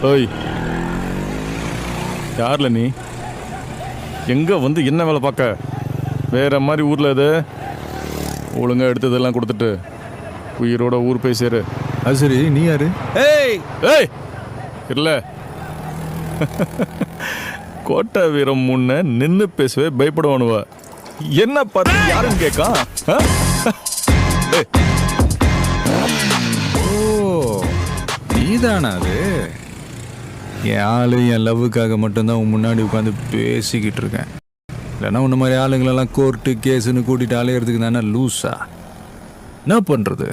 ஓய், யார்ல நீ? எங்க வந்து என்ன வேலை பார்க்க? வேற மாதிரி ஊர்ல இது ஒழுங்கா எடுத்ததெல்லாம் கொடுத்துட்டு உயிரோட ஊர் போய் சேரு. அது சரி, நீ யாரு? ஏய் ஏய் இல்ல, கோட்டை வீரம் முன்ன நின்று பேசவே பயப்படுவானுவ. என்ன பார்த்து யாருன்னு கேட்கா? ஓ, நீதானா அது? என் ஆளு என் லவ்வுக்காக மட்டும்தான் உன் முன்னாடி உட்காந்து பேசிக்கிட்டு இருக்கேன். இல்லைன்னா உன்ன மாதிரி ஆளுங்களெல்லாம் கோர்ட்டு கேஸுன்னு கூட்டிகிட்டு அலையிறதுக்கு தானே லூஸா? என்ன பண்ணுறது?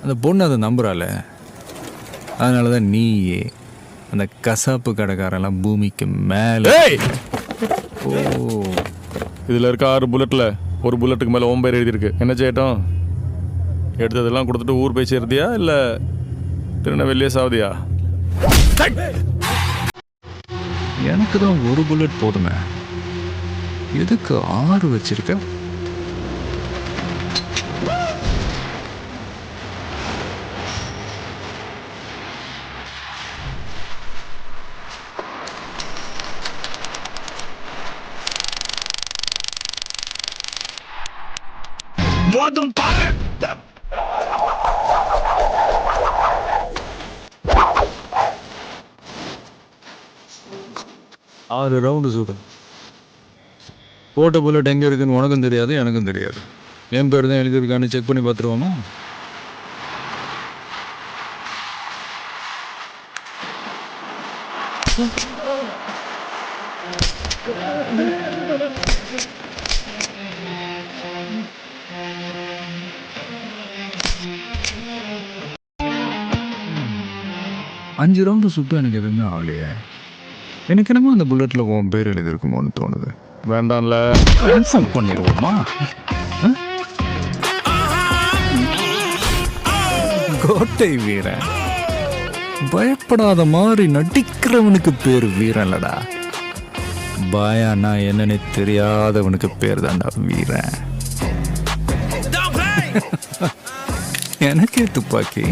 அந்த பொண்ணு அதை நம்புறாள். அதனால தான் நீயே அந்த கசாப்பு கடைக்காரெல்லாம் பூமிக்கு மேலே. ஓ, இதில் இருக்க 6 புல்லட்டில் ஒரு புல்லட்டுக்கு மேலே ஓம்பேர் எழுதியிருக்கு. என்ன செய்யட்டும்? எடுத்ததெல்லாம் கொடுத்துட்டு ஊர் போய் சேர்த்தியா இல்லை திருநெல்வேலியே சாவதியா? எனக்கு தான் ஒரு புல்லட் போதுமே, எதுக்கு 6 வச்சிருக்க? போதும் பாரு. 6 ரவுண்டு சுடு. போட்ட புல்லட் எங்கே இருக்குன்னு உனக்கும் தெரியாது, எனக்கும் தெரியாது. என் பேர் தான் எழுதியிருக்கான்னு செக் பண்ணி பார்த்துருவோமா? அஞ்சு ரவுண்டு சுட்டு எனக்கு எதுவுமே ஆகலையே. எனக்கு என்னமோ அந்த புல்லட்டில் உன் பேர் எழுதியிருக்குமோன்னு தோணுது. வேண்டாம்ல, கன்ஃபார்ம் பண்ணிடுவோமா? கோட்டை வீரன் பயப்படாத மாதிரி நடிக்கிறவனுக்கு பேர் வீரன் இல்லடா. பாயானா என்னன்னு தெரியாதவனுக்கு பேர் தான்டா வீரன். எனக்கே துப்பாக்கி.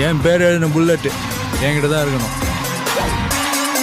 என் பேர் எழுதின புல்லட்டு என்கிட்ட தான் இருக்கணும்.